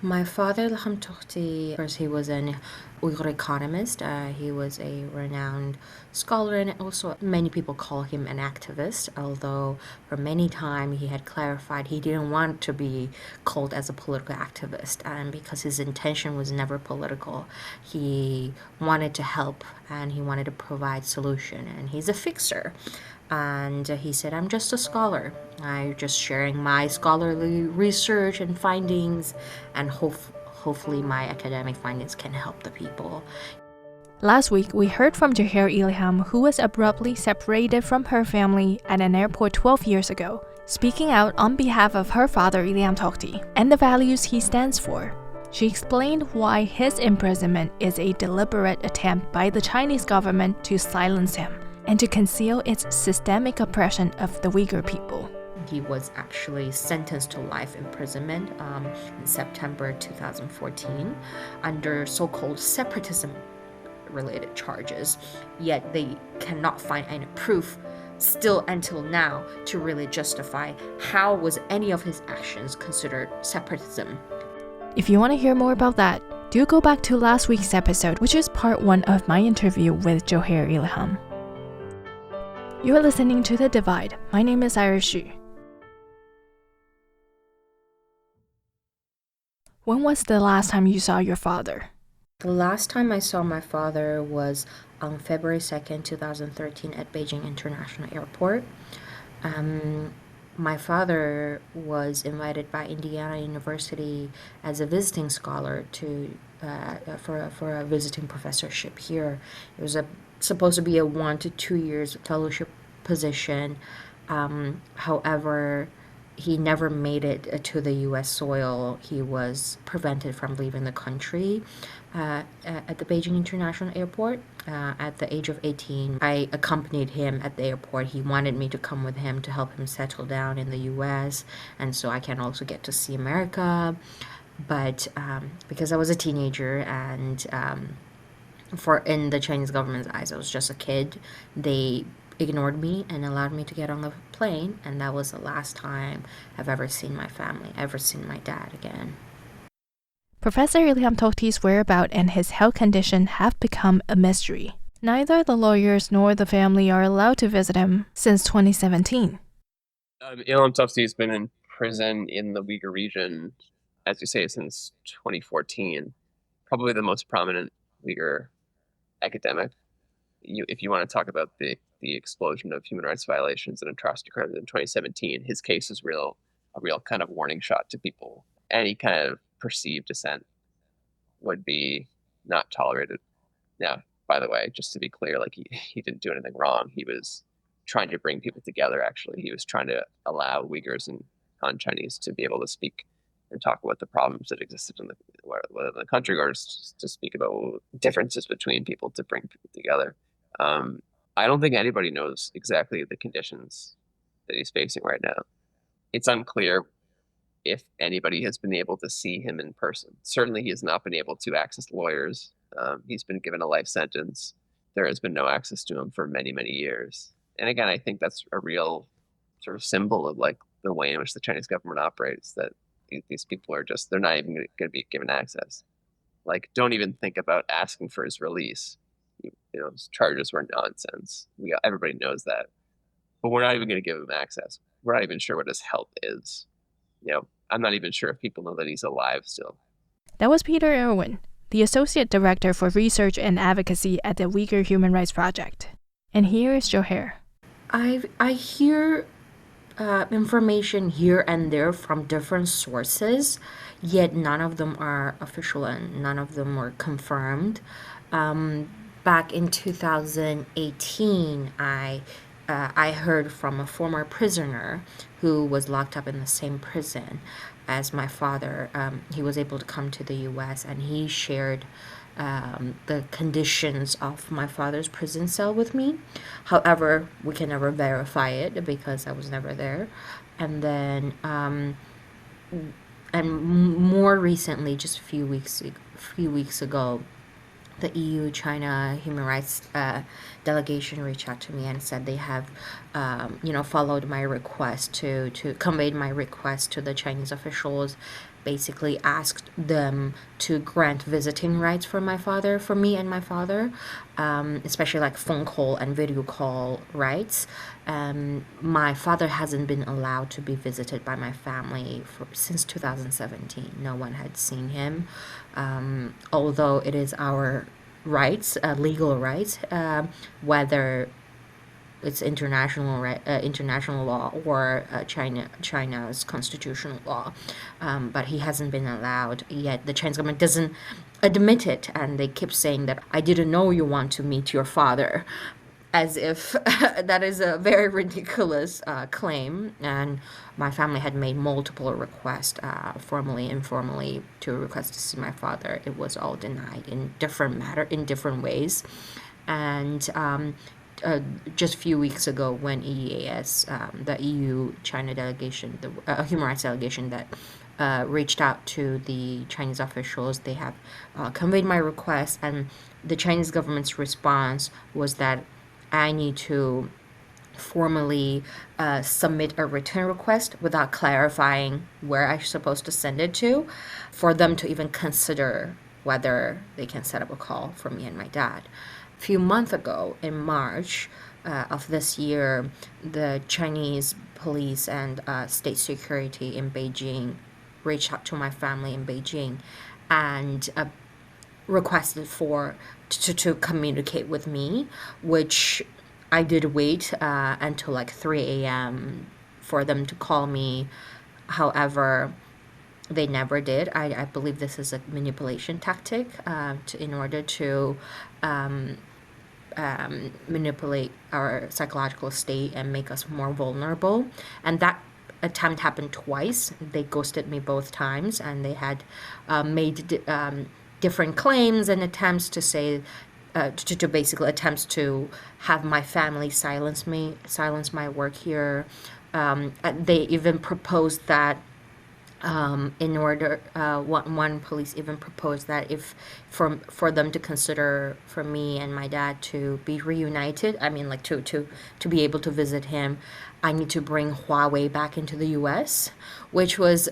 My father, Ilham Tohti, first he was an Uyghur economist. He was a renowned scholar, and also many people call him an activist, although for many time he had clarified he didn't want to be called as a political activist, and because his intention was never political. He wanted to help and he wanted to provide solution, and he's a fixer. And he said, I'm just a scholar. I'm just sharing my scholarly research and findings, and hopefully my academic findings can help the people. Last week, we heard from Jewher Ilham, who was abruptly separated from her family at an airport 12 years ago, speaking out on behalf of her father, Ilham Tohti, and the values he stands for. She explained why his imprisonment is a deliberate attempt by the Chinese government to silence him and to conceal its systemic oppression of the Uyghur people. He was actually sentenced to life imprisonment in September 2014 under so-called separatism-related charges, yet they cannot find any proof still until now to really justify how was any of his actions considered separatism. If you want to hear more about that, do go back to last week's episode, which is part 1 of my interview with Jewher Ilham. You're listening to The Divide. My name is Iris Xu. When was the last time you saw your father? The last time I saw my father was on February 2nd, 2013 at Beijing International Airport. My father was invited by Indiana University as a visiting scholar for a visiting professorship here. It was supposed to be a 1 to 2 years fellowship position. However, he never made it to the U.S. soil. He was prevented from leaving the country at the Beijing International Airport at the age of 18. I accompanied him at the airport. He wanted me to come with him to help him settle down in the U.S. and so I can also get to see America. But because I was a teenager and in the Chinese government's eyes, I was just a kid, they ignored me and allowed me to get on the plane, and that was the last time I've ever seen my family, ever seen my dad again. Professor Ilham Tohti's whereabouts and his health condition have become a mystery. Neither the lawyers nor the family are allowed to visit him since 2017. Ilham Tohti has been in prison in the Uyghur region, as you say, since 2014. Probably the most prominent Uyghur academic. If you want to talk about the explosion of human rights violations and atrocity crimes in 2017, his case is a real kind of warning shot to people. Any kind of perceived dissent would be not tolerated. Now, by the way, just to be clear, like he didn't do anything wrong. He was trying to bring people together, actually. He was trying to allow Uyghurs and Han-Chinese to be able to speak and talk about the problems that existed in the country, or to speak about differences between people to bring people together. I don't think anybody knows exactly the conditions that he's facing right now. It's unclear if anybody has been able to see him in person. Certainly he has not been able to access lawyers. He's been given a life sentence. There has been no access to him for many, many years. And again, I think that's a real sort of symbol of like the way in which the Chinese government operates, that these people are just, they're not even going to be given access. Like, don't even think about asking for his release. His charges were nonsense. Everybody knows that. But we're not even going to give him access. We're not even sure what his health is. I'm not even sure if people know that he's alive still. That was Peter Irwin, the Associate Director for Research and Advocacy at the Uyghur Human Rights Project. And here is Jewher. I hear information here and there from different sources, yet none of them are official and none of them were confirmed. Back in 2018, I heard from a former prisoner who was locked up in the same prison as my father. He was able to come to the U.S. and he shared the conditions of my father's prison cell with me. However, we can never verify it because I was never there. And then, and more recently, just a few weeks ago, the EU-China human rights delegation reached out to me and said they have, followed my request conveyed my request to the Chinese officials, basically asked them to grant visiting rights for me and my father, especially like phone call and video call rights. My father hasn't been allowed to be visited by my family since 2017. No one had seen him, although it is our rights, legal rights, whether it's international law or China's constitutional law, but he hasn't been allowed yet. The Chinese government doesn't admit it, and they keep saying that I didn't know you want to meet your father, as if that is a very ridiculous claim. And my family had made multiple requests, formally, informally, to request to see my father. It was all denied in different ways, and just a few weeks ago when EEAS, the EU China delegation, the human rights delegation that reached out to the Chinese officials, they have conveyed my request, and the Chinese government's response was that I need to formally submit a written request without clarifying where I'm supposed to send it to, for them to even consider whether they can set up a call for me and my dad. A few months ago, in March of this year, the Chinese police and state security in Beijing reached out to my family in Beijing and requested to communicate with me, which I did wait until like 3 a.m. for them to call me. However, they never did. I believe this is a manipulation tactic in order to manipulate our psychological state and make us more vulnerable. And that attempt happened twice. They ghosted me both times, and they had made different claims and attempts to say, to basically attempts to have my family silence my work here. They even proposed that in order, one police even proposed that if for them to consider for me and my dad to be reunited, I mean like to be able to visit him, I need to bring Huawei back into the U.S., which was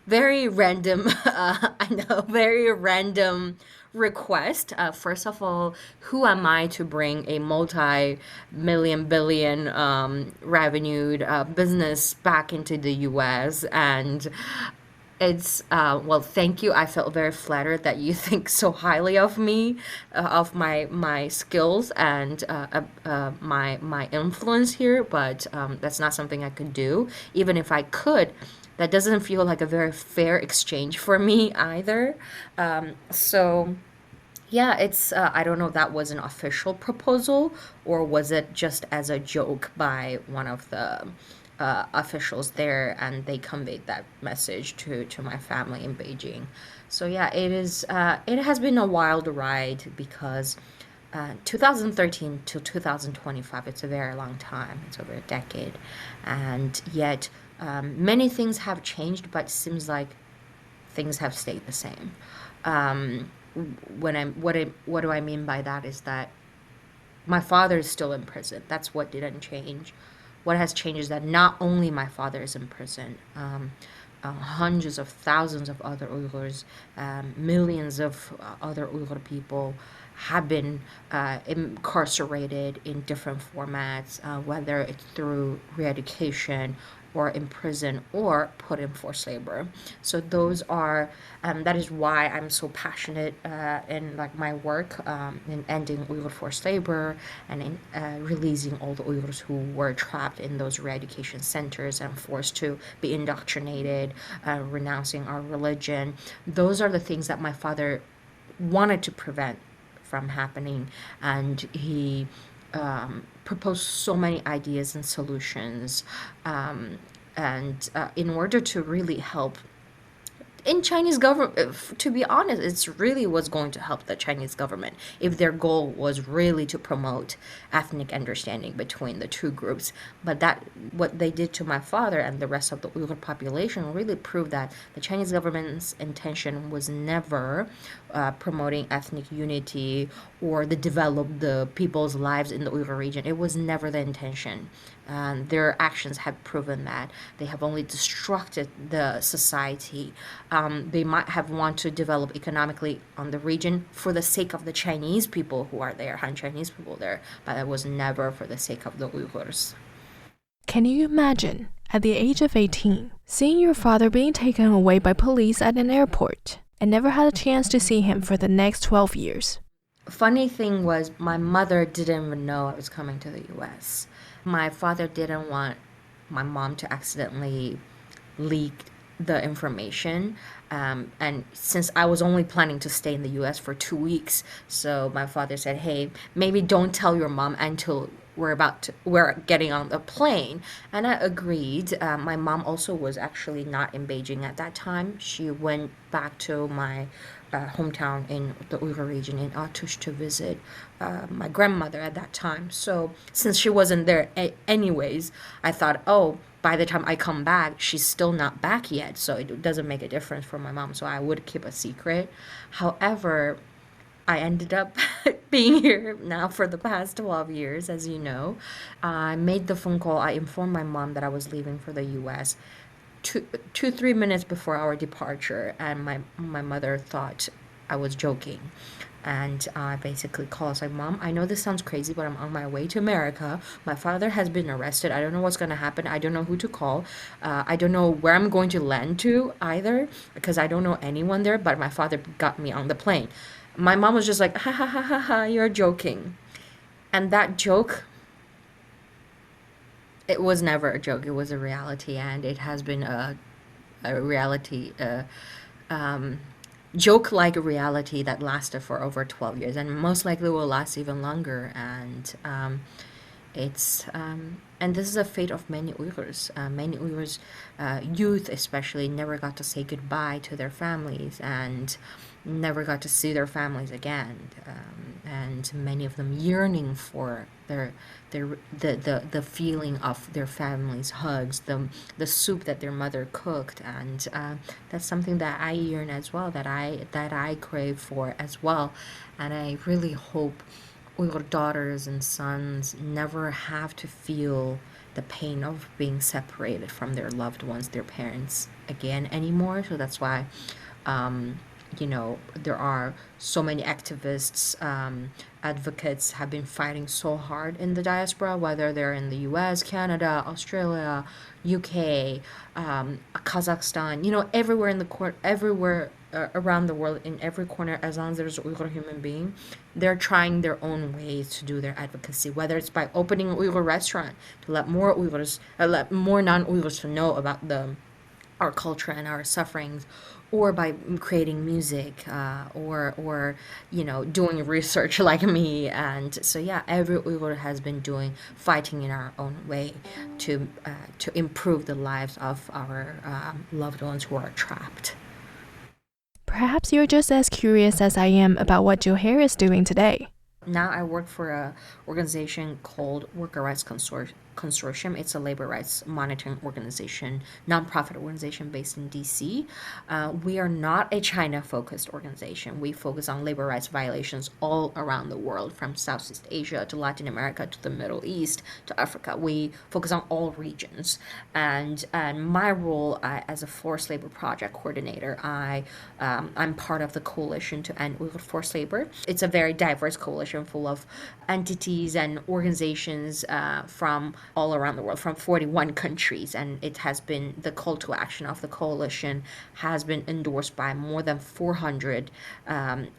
very random. I know, very random request. First of all, who am I to bring a multi-million billion revenued business back into the U.S.? And it's well, thank you. I felt very flattered that you think so highly of me, of my skills and my influence here. But that's not something I could do. Even if I could, that doesn't feel like a very fair exchange for me either. So yeah, it's I don't know if that was an official proposal or was it just as a joke by one of the officials there, and they conveyed that message to my family in Beijing. So yeah, it has been a wild ride because 2013 to 2025, it's a very long time. It's over a decade, and yet many things have changed, but it seems like things have stayed the same. What do I mean by that is that my father is still in prison. That's what didn't change. What has changed is that not only my father is in prison, hundreds of thousands of other Uyghurs, millions of other Uyghur people have been incarcerated in different formats, whether it's through re-education or in prison or put in forced labor. So those are that is why I'm so passionate in like my work in ending Uyghur forced labor and in releasing all the Uyghurs who were trapped in those re-education centers and forced to be indoctrinated, renouncing our religion. Those are the things that my father wanted to prevent from happening, and he proposed so many ideas and solutions, and in order to really help in Chinese government, to be honest, it's really was going to help the Chinese government if their goal was really to promote ethnic understanding between the two groups. But that what they did to my father and the rest of the Uyghur population really proved that the Chinese government's intention was never promoting ethnic unity or the develop the people's lives in the Uyghur region. It was never the intention. Their actions have proven that they have only destructed the society. They might have wanted to develop economically on the region for the sake of the Chinese people who are there, Han Chinese people there, but it was never for the sake of the Uyghurs. Can you imagine, at the age of 18, seeing your father being taken away by police at an airport and never had a chance to see him for the next 12 years? Funny thing was, my mother didn't even know I was coming to the US. My father didn't want my mom to accidentally leak the information. And since I was only planning to stay in the US for 2 weeks, so my father said, hey, maybe don't tell your mom until we're getting on the plane. And I agreed. My mom also was actually not in Beijing at that time. She went back to my hometown in the Uyghur region in Atush to visit my grandmother at that time. So since she wasn't there anyways, I thought, oh, by the time I come back, she's still not back yet, so it doesn't make a difference for my mom. So I would keep a secret. However, I ended up being here now for the past 12 years, as you know. I made the phone call. I informed my mom that I was leaving for the US 3 minutes before our departure, and my mother thought I was joking. And I basically called. I was like, Mom, I know this sounds crazy, but I'm on my way to America. My father has been arrested. I don't know what's going to happen. I don't know who to call. I don't know where I'm going to land to either, because I don't know anyone there, but my father got me on the plane. My mom was just like, ha ha ha ha ha, you're joking. And that joke, it was never a joke. It was a reality, and it has been a reality, joke like a reality that lasted for over 12 years and most likely will last even longer. And and this is a fate of many Uyghurs. Many Uyghurs, youth especially, never got to say goodbye to their families and never got to see their families again. And many of them yearning for the feeling of their family's hugs, the soup that their mother cooked, and that's something that I yearn as well, that I crave for as well, and I really hope Uyghur daughters and sons never have to feel the pain of being separated from their loved ones, their parents, again anymore. So that's why, there are so many activists, advocates have been fighting so hard in the diaspora, whether they're in the US, Canada, Australia, UK, Kazakhstan, everywhere in the court, everywhere around the world, in every corner, as long as there's an Uyghur human being, they're trying their own ways to do their advocacy, whether it's by opening an Uyghur restaurant to let more Uyghurs, let more non-Uyghurs to know about our culture and our sufferings, or by creating music, or doing research like me. And so yeah, every Uyghur has been fighting in our own way to improve the lives of our loved ones who are trapped. Perhaps you're just as curious as I am about what Jewher is doing today. Now I work for a organization called Worker Rights Consortium. It's a labor rights monitoring organization, nonprofit organization based in DC. We are not a China-focused organization. We focus on labor rights violations all around the world, from Southeast Asia to Latin America to the Middle East to Africa. We focus on all regions. And my role as a forced labor project coordinator, I'm part of the coalition to end Uyghur forced labor. It's a very diverse coalition full of entities and organizations from all around the world, from 41 countries, and it has been, the call to action of the coalition has been endorsed by more than 400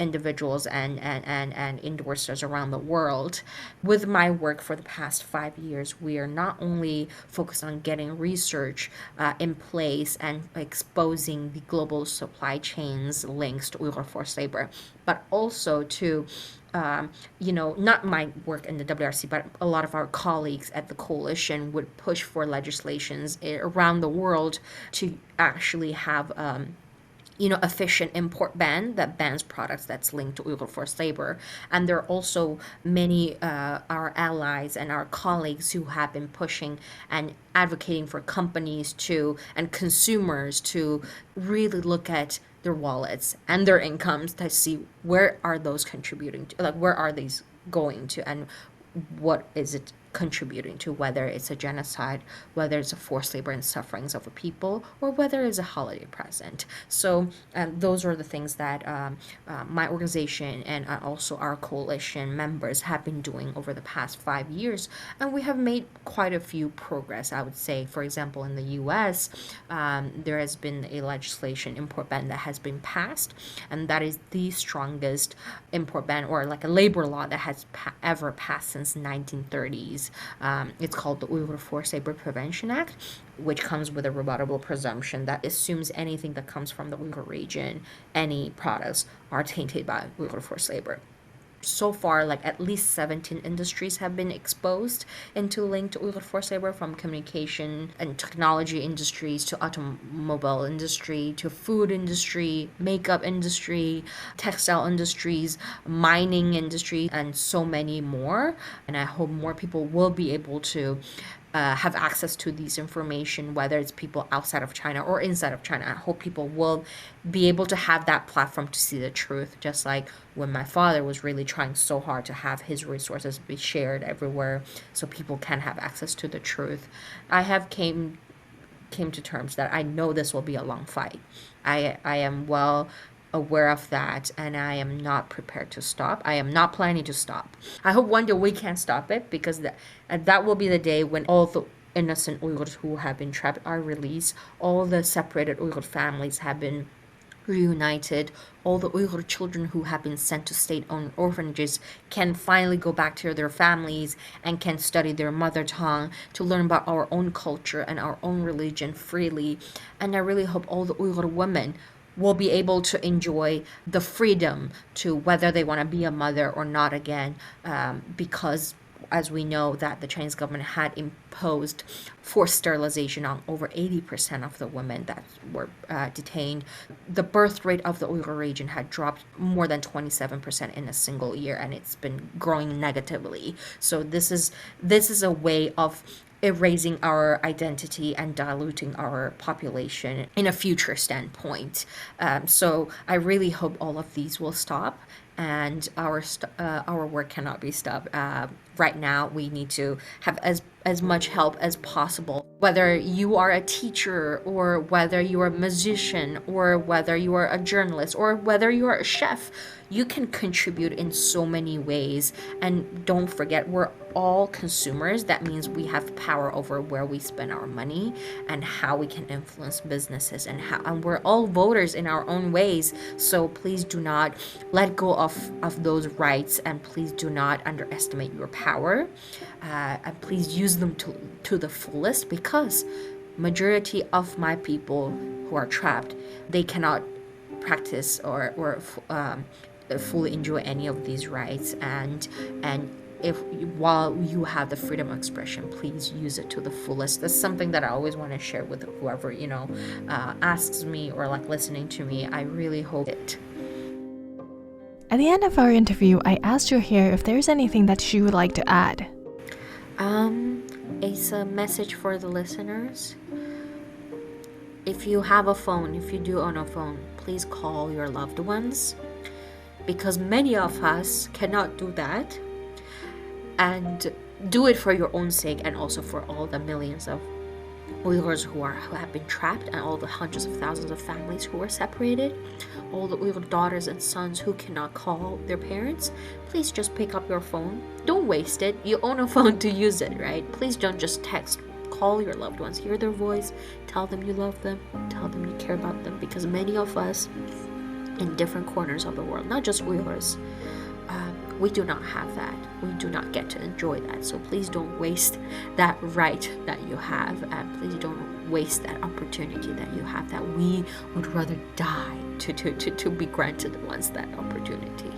individuals and endorsers around the world. With my work for the past 5 years, we are not only focused on getting research in place and exposing the global supply chains links to Uyghur forced labor, but also to not my work in the WRC, but a lot of our colleagues at the coalition would push for legislations around the world to actually have efficient import ban that bans products that's linked to Uyghur forced labor. And there are also many our allies and our colleagues who have been pushing and advocating for companies to and consumers to really look at their wallets and their incomes to see where are those contributing to, like where are these going to, and what is it contributing to, whether it's a genocide, whether it's a forced labor and sufferings of a people, or whether it's a holiday present. So those are the things that my organization and also our coalition members have been doing over the past 5 years. And we have made quite a few progress, I would say. For example, in the US, there has been a legislation import ban that has been passed, and that is the strongest import ban or like a labor law that has ever passed since 1930s. It's called the Uyghur Forced Labor Prevention Act, which comes with a rebuttable presumption that assumes anything that comes from the Uyghur region, any products, are tainted by Uyghur forced labor. So far, like at least 17 industries have been exposed into linked to Uyghur forced labor, from communication and technology industries to automobile industry to food industry, makeup industry, textile industries, mining industry, and so many more. And I hope more people will be able to have access to these information, whether it's people outside of China or inside of China. I hope people will be able to have that platform to see the truth, just like when my father was really trying so hard to have his resources be shared everywhere so people can have access to the truth. I have came to terms that I know this will be a long fight. I am well aware of that, and I am not prepared to stop. I am not planning to stop. I hope one day we can stop it, because that will be the day when all the innocent Uyghurs who have been trapped are released, all the separated Uyghur families have been reunited, all the Uyghur children who have been sent to state-owned orphanages can finally go back to their families and can study their mother tongue, to learn about our own culture and our own religion freely. And I really hope all the Uyghur women will be able to enjoy the freedom to whether they want to be a mother or not again, because as we know that the Chinese government had imposed forced sterilization on over 80% of the women that were detained. The birth rate of the Uyghur region had dropped more than 27% in a single year, and it's been growing negatively. So this is a way of erasing our identity and diluting our population in a future standpoint. So I really hope all of these will stop, and our work cannot be stopped. Right now, we need to have as much help as possible. Whether you are a teacher, or whether you are a musician, or whether you are a journalist, or whether you are a chef, you can contribute in so many ways. And don't forget, we're all consumers. That means we have power over where we spend our money and how we can influence businesses, and we're all voters in our own ways. So please do not let go of those rights, and please do not underestimate your power, and please use them to the fullest, because majority of my people who are trapped, they cannot practice or fully enjoy any of these rights. And if while you have the freedom of expression, please use it to the fullest. That's something that I always want to share with whoever asks me or like listening to me. I really hope it. At the end of our interview, I asked Jewher if there's anything that she would like to add. It's a message for the listeners. If you have a phone, if you do own a phone, please call your loved ones, because many of us cannot do that. And do it for your own sake, and also for all the millions of Uyghurs who have been trapped, and all the hundreds of thousands of families who are separated, all the Uyghur daughters and sons who cannot call their parents. Please just pick up your phone. Don't waste it. You own a phone to use it, right? Please don't just text. Call your loved ones, hear their voice, tell them you love them, tell them you care about them, because many of us in different corners of the world, not just Uyghurs, we do not have that. We do not get to enjoy that. So please don't waste that right that you have, and please don't waste that opportunity that you have, that we would rather die to be granted once that opportunity.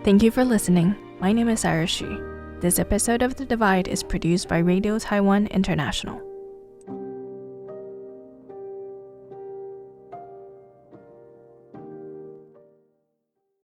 Thank you for listening. My name is Irish Shi. This episode of The Divide is produced by Radio Taiwan International.